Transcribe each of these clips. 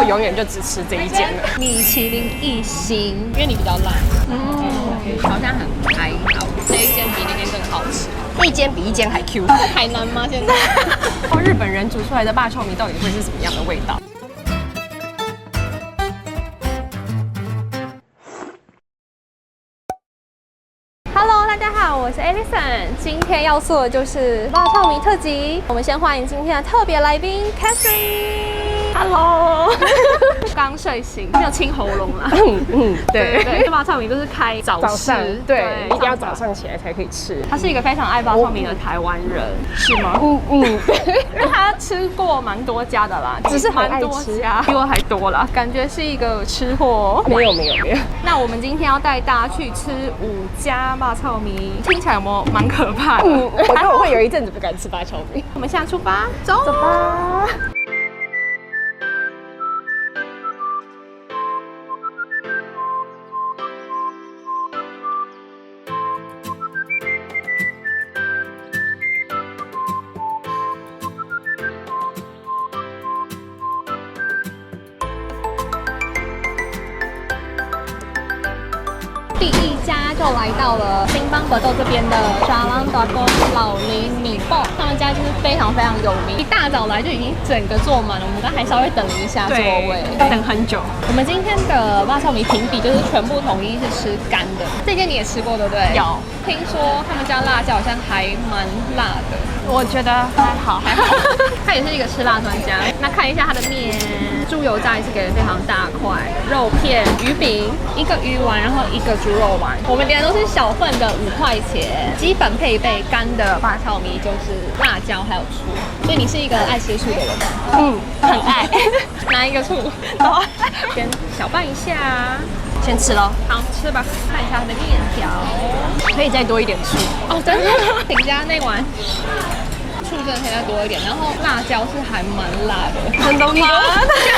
永远就只吃这一间了。米其林一星，因为你比较懒，好像很还好，这一间比那间更好吃。一间比一间还 Q。海南吗？现在？日本人煮出来的霸臭米到底会是什么样的味道？大家好，我是 Alison， 今天要做的就是辣泡米特辑。我们先欢迎今天的特别来宾 Catherine。Hello， 刚睡醒，没有清喉咙啦。对，辣泡米都是开早上，市，对，一定要早上起来才可以吃。他是一个非常爱辣泡米的台湾人，是吗？他吃过蛮多家的啦，只是很爱吃，比我还多啦。感觉是一个吃货。没有。那我们今天要带大家去吃5家辣泡米，听起来有没有蛮可怕的？我觉得我会有一阵子不敢吃辣泡米。我们现在出发，走吧。第一家就来到了新邦伯豆这边的沙朗达宫老林米爆，他们家就是非常有名，一大早来就已经整个坐满了，我们刚还稍微等了一下座位，等很久。我们今天的辣泡米评比就是全部统一是吃干的，这间你也吃过对不对？有，听说他们家辣椒好像还蛮辣的，我觉得还好。他也是一个吃辣专家。那看一下他的面，猪油炸也是给的非常大块，肉片、鱼饼，一个鱼丸，然后一个猪肉丸。我们点的都是小份的5块钱，基本配备干的辣泡米就是辣椒还有醋。所以你是一个爱吃醋的人吗？很爱。拿一个醋，先搅拌一下。先吃咯。好，吃吧。看一下它的面条，可以再多一点醋哦，真的。顶加那碗醋真的可以再多一点，然后辣椒是还蛮辣的。真的吗？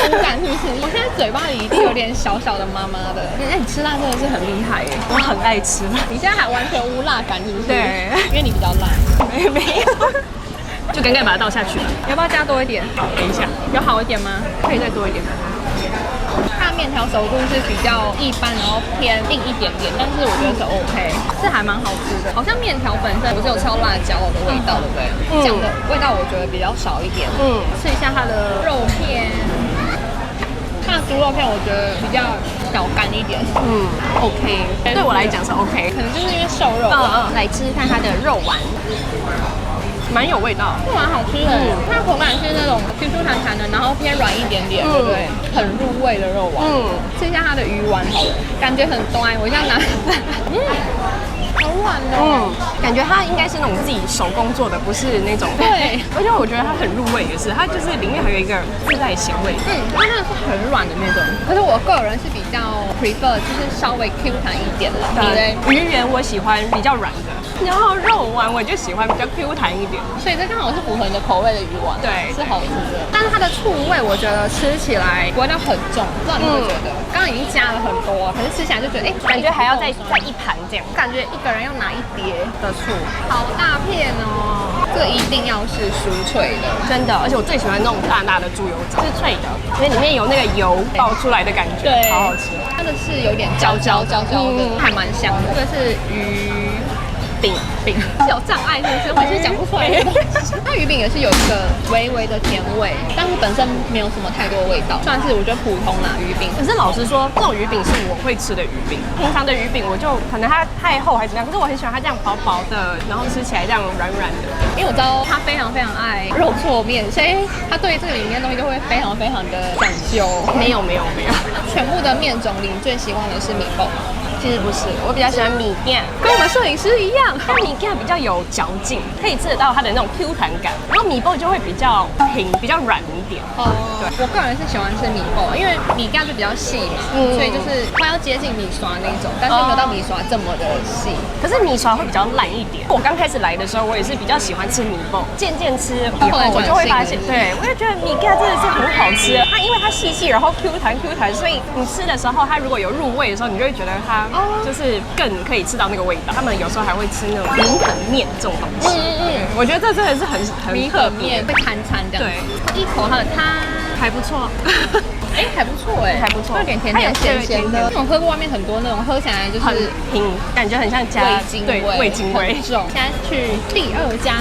无感是不是？我现在嘴巴里已经有点小的妈妈的。哎，你吃辣真的是很厉害耶！我很爱吃。你现在还完全无辣感是不是？对，因为你比较辣。没有。就赶紧把它倒下去了。要不要加多一点？好，等一下。有好一点吗？可以再多一点。它面条熟度是比较一般，然后偏硬一点点，但是我觉得是 OK， 是还蛮好吃的。好像面条本身不是有超辣椒的味道，对不对？酱的味道我觉得比较少一点。吃一下它的肉片，它的猪肉片我觉得比较小干一点。OK， 对我来讲是 OK， 可能就是因为瘦肉。来吃看它的肉丸。蛮有味道，蛮好吃的。它口感是那种 Q 弹弹的，然后偏软一点点，对不对？很入味的肉丸。吃一下它的鱼丸好了，感觉很端。我这样拿，好软哦。感觉它应该是那种自己手工做的，不是那种。对，而且我觉得它很入味也是，它就是里面还有一个自带咸味。它真的是很软的那种。可是我个人是比较 prefer 就是稍微 Q 弹一点的。对，鱼圆我喜欢比较软的。然后肉丸我就喜欢比较 Q 弹一点，所以这刚好是符合你的口味的鱼丸，对，是好吃的。但是它的醋味我觉得吃起来不会到很重，不知道你会觉得？刚刚已经加了很多，可是吃起来就觉得感觉还要再一盘这样，感觉一个人要拿一碟的醋，好大片哦。这个一定要是酥脆的，真的，而且我最喜欢那种大大的猪油枣，是脆的，因为里面有那个油爆出来的感觉，对，好好吃。它的是有点焦焦的，还蛮香的。这个是鱼饼是有障碍，是不是？我是讲不出来的东西。它鱼饼也是有一个微微的甜味，但是本身没有什么太多味道，算是我觉得普通啦鱼饼。可是老实说，这种鱼饼是我会吃的鱼饼。平常的鱼饼我就可能它太厚还是怎么样，可是我很喜欢它这样薄薄的，然后吃起来这样软软的。因为我知道他非常爱肉挫面，所以他对这个里面的东西都会非常的讲究。没有，全部的面种里你最喜欢的是米爆。其实不是，我比较喜欢米干，跟我们摄影师一样。但米干比较有嚼劲，可以吃得到它的那种 Q 弹感，然后米爆就会比较平，比较软一点。对，我个人是喜欢吃米爆，因为米干就比较细嘛，所以就是快要接近米刷那种，但是没有到米刷这么的细。可是米刷会比较烂一点。我刚开始来的时候，我也是比较喜欢吃米爆，渐吃以后我就会发现，对我就觉得米干真的是很好吃。它因为它细细，然后 Q 弹，所以你吃的时候，它如果有入味的时候，你就会觉得它就是更可以吃到那个味道。他们有时候还会吃那种米粉面这种东西。我觉得这真的是很米粉面会摊这样。对，一口它的汤还不错。还不错哎，还不错，有点甜甜咸咸的。那种喝过外面很多那种，喝起来就是很平，感觉很像加味精味，对，味精味重。现在去第二家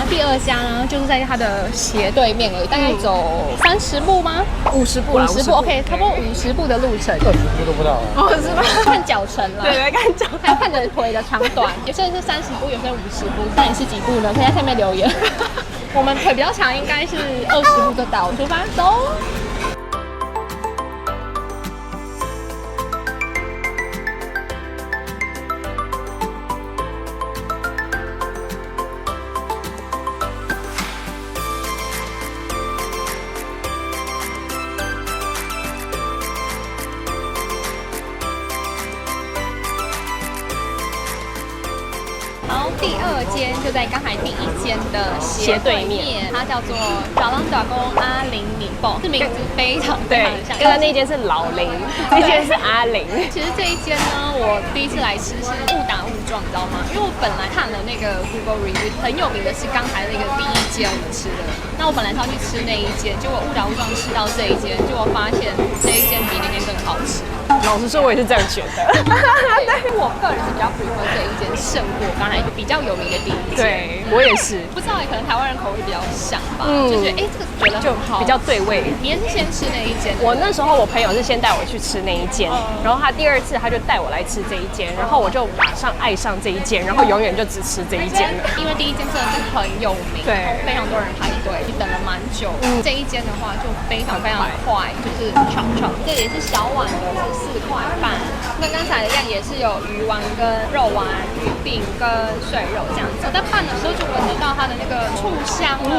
呢，就是在它的斜对面而已，大概走30步吗？50步啦，50步 OK， 差不多50步的路程，20步都不到。哦，是吗？看脚程了，对，看脚，还看着腿的长短，有些人是30步，有些人50步，那你是几步呢？可以在下面留言。我们腿比较长，应该是20步就到，出发走。第二间就在刚才第一间的斜对面，它叫做Jalan Dago 阿林米蹦，这名字非常非常的像。刚刚那间是老林，这间是阿林。其实这一间呢，我第一次来吃是误打误撞，你知道吗？因为我本来看了那个 Google review， 很有名的是刚才那个第一间我们吃的。那我本来是要去吃那一间，结果误打误撞吃到这一间，结果发现这一间比那间更好吃。老实说，我也是这样觉得。但是我个人是比较 prefer 这一间胜过刚才比较有名的第一间。对，我也是。不知道，可能台湾人口味比较像吧，就觉得这个觉得就比较对味。你也是先吃那一间？我那时候我朋友是先带我去吃那一间，然后他第二次他就带我来吃这一间，然后我就马上爱上这一间，然后永远就只吃这一间了。因为第一间真的是很有名，对，非常多人排队，你等了蛮久。这一间的话就非常非常快，就是炒。这也是小碗的，是4块半。跟刚才一样，也是有鱼丸跟肉丸、鱼饼跟碎肉这样子。我在拌的时候就闻得到它的那个醋香了，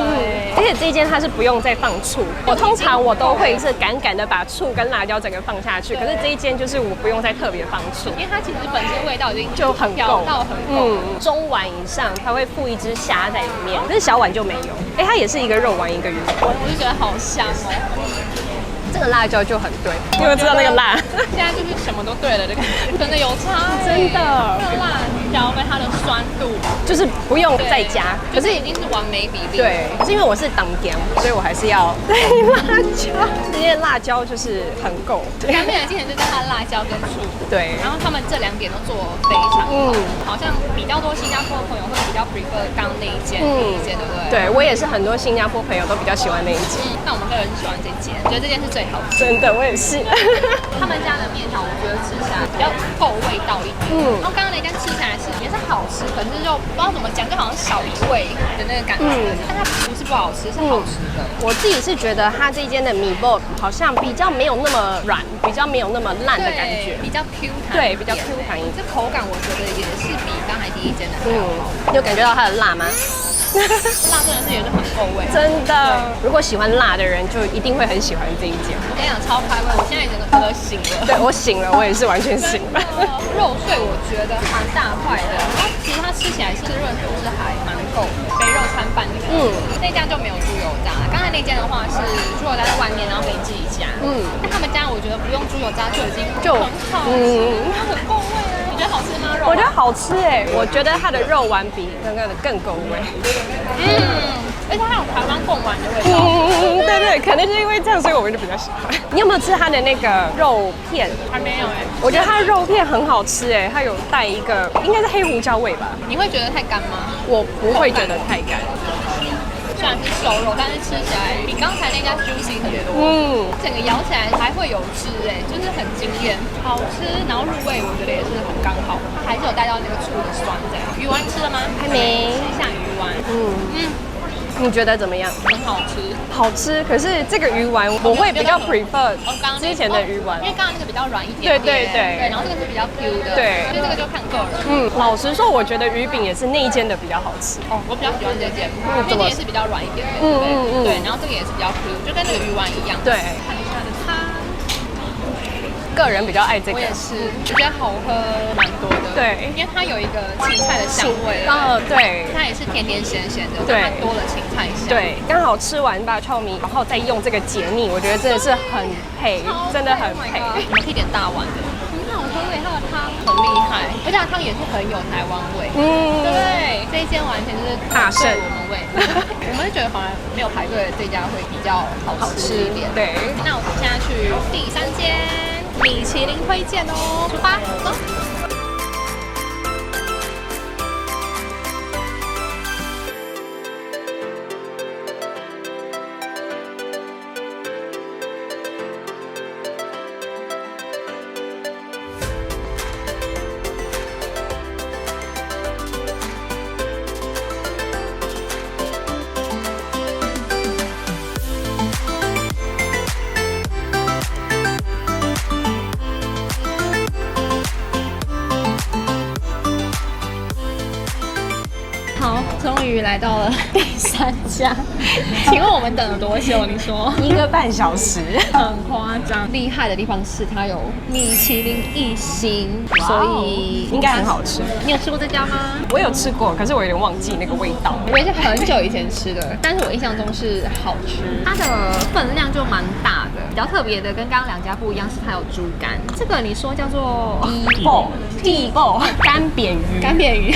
而且这一间它是不用再放醋，我通常我都会是赶的把醋跟辣椒整个放下去，可是这一间就是我不用再特别放醋，因为它其实本身味道已经就很够到很够。中碗以上它会附一只虾在里面，可是小碗就没有。它也是一个肉丸一个鱼丸，我就觉得好香哦。这个辣椒就很对，你有知道那个辣？现在就是什么都对了，这个真的有差，真的。这个辣椒跟它的酸度，就是不用再加，可是已经是完美比例。对，可是因为我是当姜，所以我还是要辣椒。这些辣椒就是很够。两面的精神就在它的辣椒跟醋。对，然后他们这2点都做非常好。好像比较多新加坡的朋友会比较 prefer 刚那一间第一间，对不对？对，我也是很多新加坡朋友都比较喜欢那一间。但我们个人喜欢这间，觉得这间是最好吃。真的，我也是。他们家的面条，我觉得吃起来比较够味道一点。然后刚刚那间吃起来也是好吃，可是就不知道怎么讲，就好像少一味的那个感觉。但它不是不好吃，是好吃的。我自己是觉得它这间的米波好像比较没有那么软，比较没有那么烂的感觉，比较 Q 弹。对，比较 Q 弹一点。这口感我觉得也是比刚才第一间的还要好。你有感觉到它的辣吗？辣真的是也是很够味，真的。如果喜欢辣的人，就一定会很喜欢这一间。我跟你讲，超开胃，我现在整个都醒了。对，我醒了，我也是完全醒了。肉碎我觉得蛮大块的，然后其实它吃起来是润度是还蛮够的，肥肉参半那个。那家就没有猪油渣，刚才那间的话是猪油渣在外面，然后给你自己加。但他们家我觉得不用猪油渣就已经很好吃，很够味啊。你觉得好吃吗？我觉得好吃哎，我觉得它的肉丸比刚刚的更够味。而且它有台湾贡丸的味道。对，可能是因为这样，所以我就比较喜欢。你有没有吃它的那个肉片？还没有哎。我觉得它的肉片很好吃哎，它有带一个应该是黑胡椒味吧？你会觉得太干吗？我不会觉得太干。虽然是熟肉，但是吃起来比刚才那家 juicy 很多。整个咬起来还会有汁哎，就是很惊艳，好吃。然后入味，我觉得也是很刚好，它还是有带到那个醋的酸这样。鱼丸吃了吗？还没。吃一下鱼丸。你觉得怎么样？很好吃，好吃。可是这个鱼丸我会比较 prefer 之前的鱼丸，因为刚刚那个比较软一点。对，然后这个是比较 Q 的。对，所以这个就看个人。老实说，我觉得鱼饼也是那一间的比较好吃。我比较喜欢这间，因为这也是比较软一点的。对，然后这个也是比较 Q，就跟那个鱼丸一样。对，看一下的它。个人比较爱这个，我也是，我觉得好喝蛮多的。对，因为它有一个芹菜的香味。对，它也是甜甜咸咸的，对，多了芹菜香。对，刚好吃完霸臭米，然后再用这个解腻，我觉得真的是很配，真的很配。我们可以点大碗的，很好喝诶，它的汤很厉害，而且它汤也是很有台湾味。对，这一间完全就是大胜我们味。我们是觉得反而没有排队的这家会比较好吃一点。对，那我们现在去第3间。推荐哦。出发，走。终于来到了第3家，请问我们等了多久？你说1个半小时，很夸张。厉害的地方是它有米其林1星，所以应该很好吃。你有吃过这家吗？我有吃过，可是我有点忘记那个味道。我也是很久以前吃的，但是我印象中是好吃。它的分量就蛮大的，比较特别的跟刚刚2家不一样是它有猪肝，这个你说叫做地爆干扁鱼，干扁鱼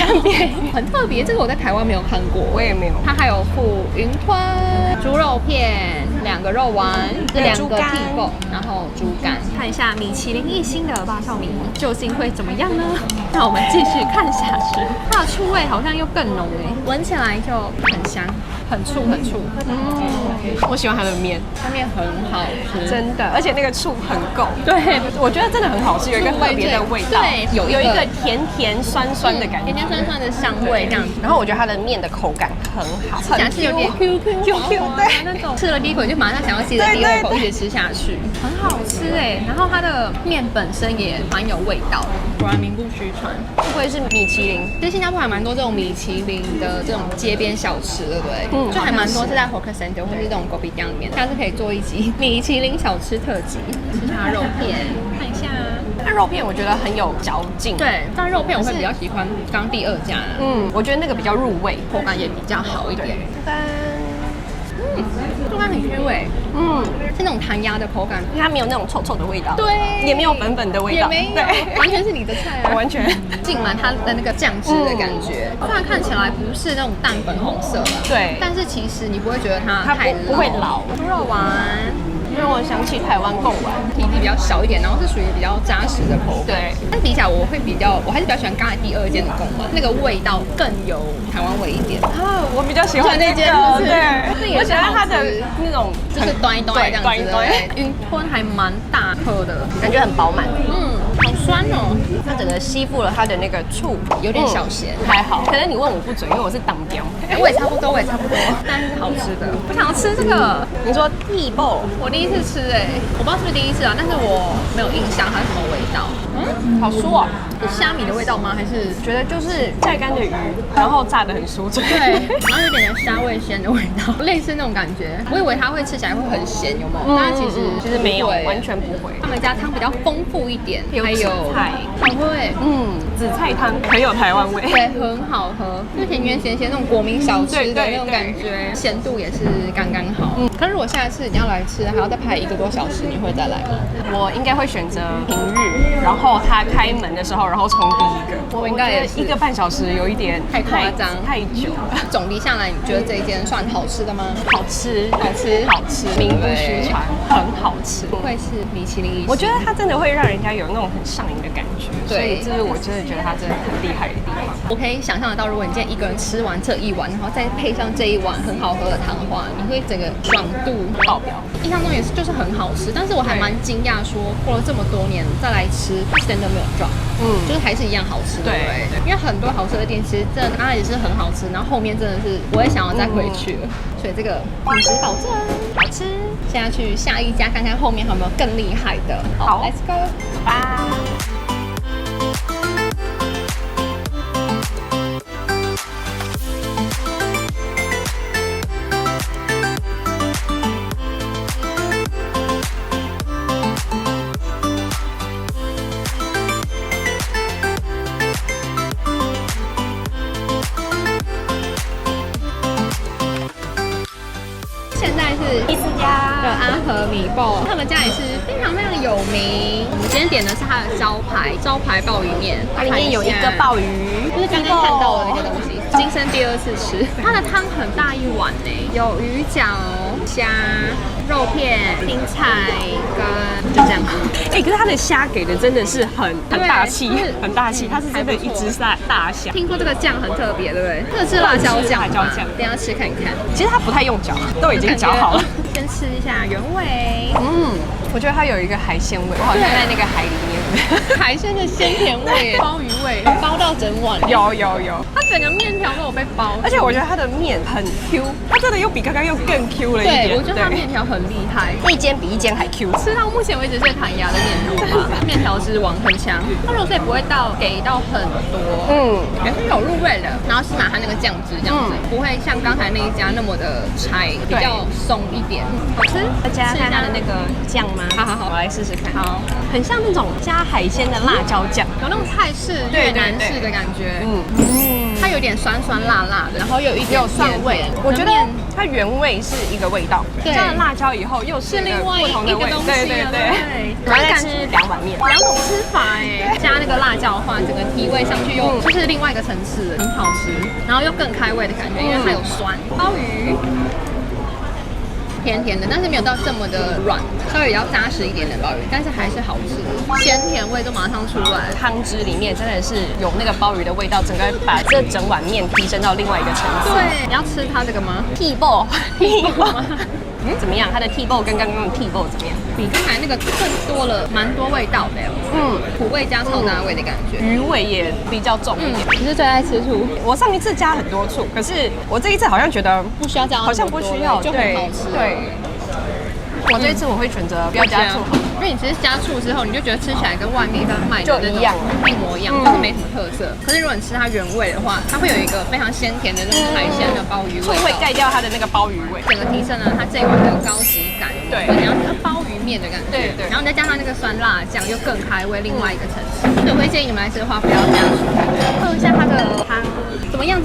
很特别，这个我在台湾没有看过，我也没有。它还有附云吞、猪肉片、2个肉丸、2个屉爆，然后猪肝。看一下米其林1星的巴少米究竟会怎么样呢？那我们继续看下去。它的醋味好像又更浓哎，闻起来就很香，很醋。我喜欢它的面，它面很好吃，真的，而且那个醋很够。对，我觉得真的很好吃，有一个特别的味道，对，有一个甜甜酸酸的感觉，甜甜酸酸的香味这样子。然后我觉得它的面的口感很好，吃起来是有点 QQ， 对，那种吃了第1口就马上想要接着第2口一直吃下去，很好吃哎。然后它的面本身也蛮有味道的，果然名不虚传。不会是米其林？其实新加坡还蛮多这种米其林的这种街边小吃，对不对？就还蛮多是在 Hawker Center 或是这种狗皮店里面。下次可以做一集米其林小吃特辑，吃它肉片，看一下。那肉片我觉得很有嚼劲，对，但肉片我会比较喜欢刚第2家，我觉得那个比较入味，口感也比较好一点。猪肝很 Q 哎，是那种弹牙的口感，它没有那种臭臭的味道，对，也没有粉粉的味道，也没有，完全是你的菜啊，完全浸满它的那个酱汁的感觉。虽然看起来不是那种淡粉红色的，对，但是其实你不会觉得它太不会老。猪肉丸让我想起台湾贡丸，体积比较小一点，然后是属于比较扎实的口感。对，但比起来我还是比较喜欢刚才第2间的贡丸，那个味道更有台湾味一点。我比较喜欢那间，对，我喜欢它的那种就是端这样子的，云吞还蛮大颗的，感觉很饱满。好酸哦，它整个吸附了它的那个醋，有点小咸，还好。可能你问我不准，因为我是当标。我也差不多，但是好吃的。我想要吃这个，你说地爆，我第1次吃哎，我不知道是不是第1次啊，但是我没有印象它是什么味道。好酥啊！是虾米的味道吗？还是觉得就是晒干的鱼，然后炸得很酥脆，对，然后有点虾味鲜的味道，类似那种感觉。我以为它会吃起来会很咸，有没有？但其实没有，完全不会。他们家汤比较丰富一点，还有菜，好喝哎，紫菜汤很有台湾味，对，很好喝，就甜甜咸咸那种国民小吃的那种感觉，咸度也是刚刚好。可是如果下一次你要来吃，还要再排1个多小时，你会再来吗？我应该会选择平日，然后它开门的时候，然后冲第1个。我应该也是1个半小时有一点太夸张，太久了。总体下来，你觉得这一间算好吃的吗？好吃，名不虚传，很好吃。不愧是米其林1星，我觉得它真的会让人家有那种很上瘾的感觉。所以这是我真的觉得它真的很厉害的地方。我可以想象得到，如果你今天1个人吃完这1碗，然后再配上这1碗很好喝的汤的话，你会整个爽度爆表。印象中也是就是很好吃，但是我还蛮惊讶，说过了这么多年再来吃，真的没有撞，就是还是一样好吃，对不对？因为很多好吃的店其实真的刚开始是很好吃，然后后面真的是不会想要再回去了，所以这个品质保证好吃。现在去下1家看看后面有没有更厉害的。好 ，Let's go， 吧。第4家的阿和米爆，他们家也是非常非常有名。我们今天点的是它的招牌鲍鱼面，它里面有一个鲍鱼，就是刚刚看到的那个东西。今生第2次吃，它的汤很大一碗呢，有鱼饺、虾、肉片、青菜跟就这样。哎，可是它的虾给的真的是很大气对，很大气，它是真的一只大虾。听说这个酱很特别，对不对？这个是辣椒酱吧，辣椒酱，等一下吃看看。其实它不太用搅，都已经搅好了。先吃一下原味，我觉得它有一个海鲜味，我好像在那个海里面。海鲜的鲜甜味，鲍鱼味，包到整碗。有，它整个面条都有被包，而且我觉得它的面很 Q， 它真的又比刚刚又更 Q 了一点。对，我觉得它面条很厉害，一间比一间还 Q。吃到目前为止最弹牙的面条吧，面条之王很强，它肉碎不会给到很多，也是有入味的。然后是拿它那个酱汁这样子，不会像刚才那一家那么的柴，比较松一点，好吃。再加看它的那个酱吗？好，我来试试看。好，很像那种加海鲜的辣椒酱，有那种泰式越南式的感觉，它有点酸酸辣辣的，然后又有一点蒜味。我觉得它原味是一个味道，加了辣椒以后又是另外不同的味道。对。然后再吃2碗面，两种吃法哎，加那个辣椒的话，整个提味上去又就是另外一个层次，很好吃，然后又更开胃的感觉，因为它有酸。鲍鱼。甜甜的，但是没有到这么的软，稍微比较扎实一点的鲍鱼，但是还是好吃，鲜甜味都马上出来。汤汁里面真的是有那个鲍鱼的味道，整个把这整碗面提升到另外一个层次。对，你要吃它这个吗？T bowl，怎么样？它的 T bowl 跟刚刚的 T bowl 怎么样？比刚才那个更多了蛮多味道的，土味加超大味的感觉，鱼味也比较重一点。你是最爱吃醋？我上一次加很多醋，可是我这一次好像觉得不需要加，好像不需要，就很好吃。对。我这一次我会选择不要加醋，因为你其实加醋之后，你就觉得吃起来跟外面卖的就一样，一模一样，就是没什么特色。可是如果你吃它原味的话，它会有一个非常鲜甜的那种海鲜的鲍鱼味，醋会盖掉它的那个鲍鱼味，整个提升了它这一碗的高级感。对，然后鲍鱼面的感觉，对，然后你再加上那个酸辣酱，又更开胃另外一个层次。所以我会建议你们来吃的话，不要加醋，喝一下它的汤，怎么样？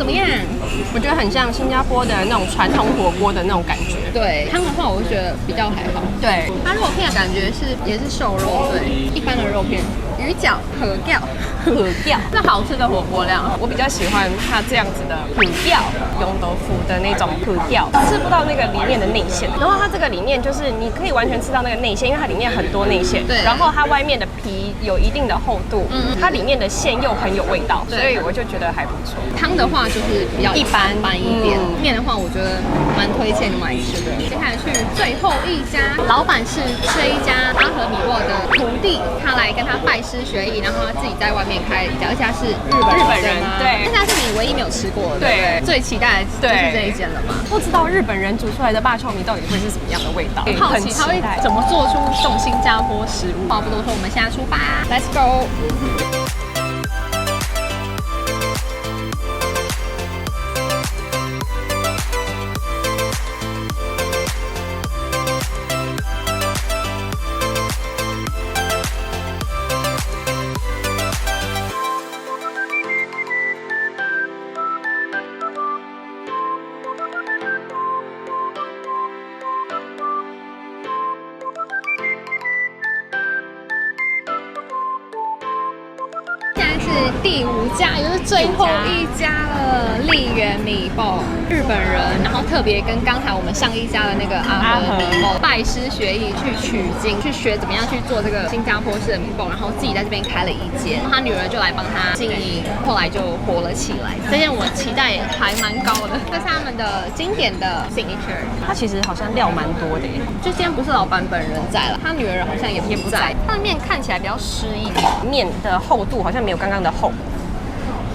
我觉得很像新加坡的那种传统火锅的那种感觉。对，汤的话，我会觉得比较还好。对，它肉片的感觉也是瘦肉，对，一般的肉片。鱼饺、河吊，是好吃的火锅料。我比较喜欢它这样子的河吊油豆腐的那种河吊，吃不到那个里面的内馅。然后它这个里面就是你可以完全吃到那个内馅，因为它里面很多内馅。对。然后它外面的皮有一定的厚度，它里面的馅又很有味道，所以我就觉得还不错。汤的话就是比较一般一点，面的话我觉得蛮推荐你们来吃的。接下来去最后一家，老板是这一家阿和米沃的徒弟，他来跟他拜师学艺，然后他自己在外面开一家，而且他是日本人，对，这家是你唯一没有吃过的，对，最期待的就是这一间了吧？不知道日本人煮出来的霸臭米到底会是什么样的味道？好奇他会怎么做出这种新加坡食物。话不多说，我们现在出发 ，Let's go。第5家，也就是最后一家了，丽园米爆，日本人，然后特别跟刚才我们上一家的那个阿和米爆拜师学艺，去取经，去学怎么样去做这个新加坡式的米爆，然后自己在这边开了一间，他女儿就来帮他经营，后来就火了起来。这间我期待也还蛮高的，这是他们的经典的 signature， 它其实好像料蛮多的耶，就今天不是老板本人在了，他女儿好像也不在，他的面看起来比较湿一点，面的厚度好像没有刚刚的厚。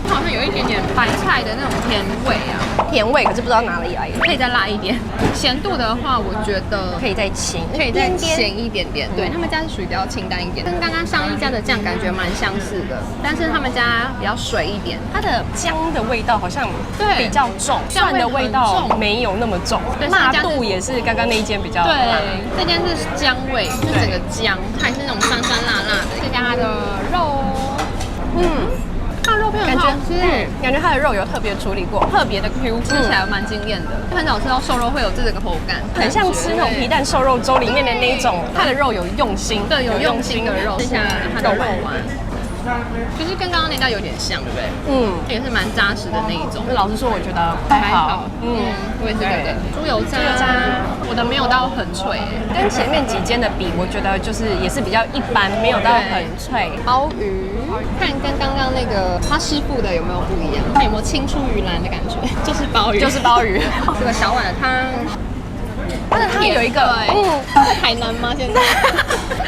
好像有一点点白菜的那种甜味啊，甜味，可是不知道哪里来的，可以再辣一点。咸度的话，我觉得可以再咸，可以再咸一点点。对，他们家是属于比较清淡一点，跟刚刚上一家的酱感觉蛮相似的，但是他们家比较水一点。它的姜的味道好像比较重，蒜的味道没有那么重，辣度也是刚刚那一间比较辣。对，这间是姜味，就整个姜，还是那种酸酸辣辣的。再加它的肉，它肉片很好吃，感觉它的肉有特别处理过，特别的 Q， 吃起来蛮惊艳的。很少吃到瘦肉会有这个口感，很像吃那种皮蛋瘦肉粥里面的那一种，它的肉有用心，对，有用心的肉。吃一下它的肉丸，就是跟刚刚那道有点像，对不对？嗯，也是蛮扎实的那一种。老实说，我觉得还好。我也是觉得猪油渣，我的没有到很脆，跟前面几间的比，我觉得就是也是比较一般，没有到很脆。鲍鱼，看跟刚刚那个他师傅的有没有不一样？有没有青出于蓝的感觉？就是鲍鱼，就是鲍鱼。这个小碗的汤。但是它有一个，在海南吗？现在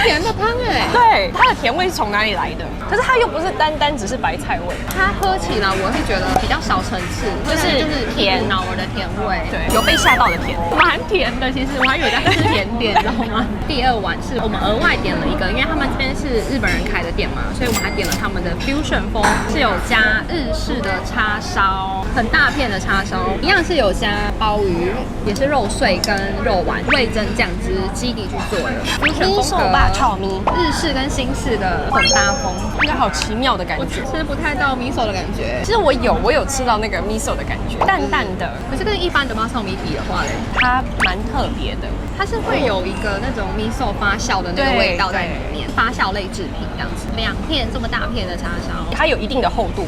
甜的汤哎，对，它的甜味是从哪里来的？可是它又不是单单只是白菜味，它喝起来我会觉得比较少层次，就是甜脑儿的甜味，对，有被吓到的甜，蛮甜的。其实我还以为在吃甜点，你知道吗？第二碗是我们额外点了一个，因为他们这边是日本人开的店嘛，所以我们还点了他们的 fusion 风，是有加日式的叉烧，很大片的叉烧，一样是有加鲍鱼，也是肉碎跟肉丸、味增酱汁基底去做的。米手把炒米，日式跟新式的混搭风，应该好奇妙的感觉。我吃不太到米手的感觉，其实我有吃到那个米手的感觉，淡淡的。可是跟一般的马炒米比的话嘞，它蛮特别的，它是会有一个那种米手发酵的那个味道在里面，发酵类制品这样子。2片这么大片的叉烧，它有一定的厚度。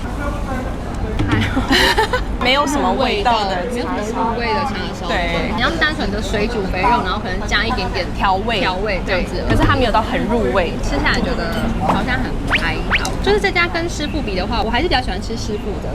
没有什么味道的没有什么入味的叉烧，对，你要单纯的水煮肥肉，然后可能加一点点调味这样子。可是它没有到很入味，吃下来觉得好像很还好。就是这家跟师傅比的话，我还是比较喜欢吃师傅的，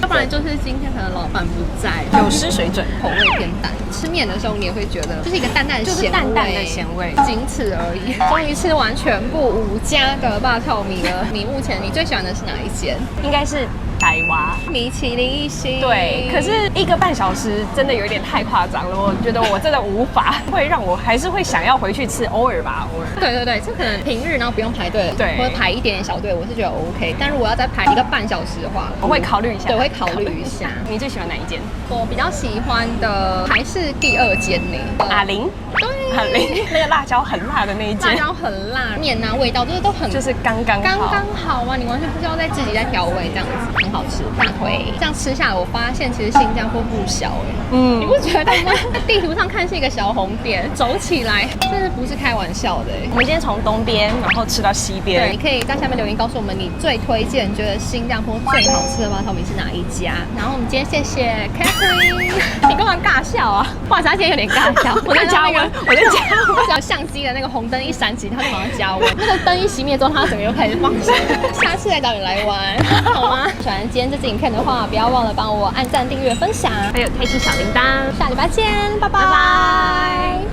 要不然就是今天可能老板不在，有失水准，口味偏淡。吃面的时候你也会觉得就是一个淡淡的咸味，淡淡的咸味，仅此而已。终于吃完全部5家的霸炒米了，你目前你最喜欢的是哪一间？应该是台娃米其林1星。对，可是1个半小时真的有点太夸张了，我觉得我真的无法，会让我还是会想要回去吃，偶尔吧，偶尔。对，这可能平日然后不用排队，对，或者排一点点小队，我是觉得 OK。但如果要再排1个半小时的话，我会考虑一下。对，我会考虑一下。你最喜欢哪一间？我比较喜欢的还是第2间呢，阿玲。对，阿玲那个辣椒很辣的那一间，辣椒很辣，面啊味道都很就是刚刚好啊，你完全不需要再自己再调味，这样子很好吃，大推。这样吃下来，我发现其实新加坡不小哎，你不觉得吗？在地图上看是一个小红点，走起来真的不是开玩笑的哎。我们今天从东边然后吃到西边，对，你可以在下面留言告诉我们你最推荐觉得新加坡最好吃的麻炒米是哪一家。然后我们今天谢谢 Catherine， 你干嘛尬笑啊？哇塞，今天有点尬笑，我在加温，只要相机的那个红灯一闪起，他就马上加温，那个灯一熄灭之后，他整个又开始放松。下次来找你来玩，好吗？喜欢今天这支影片的话，不要忘了帮我按赞、订阅、分享，还有开启小铃铛。下礼拜见，拜拜。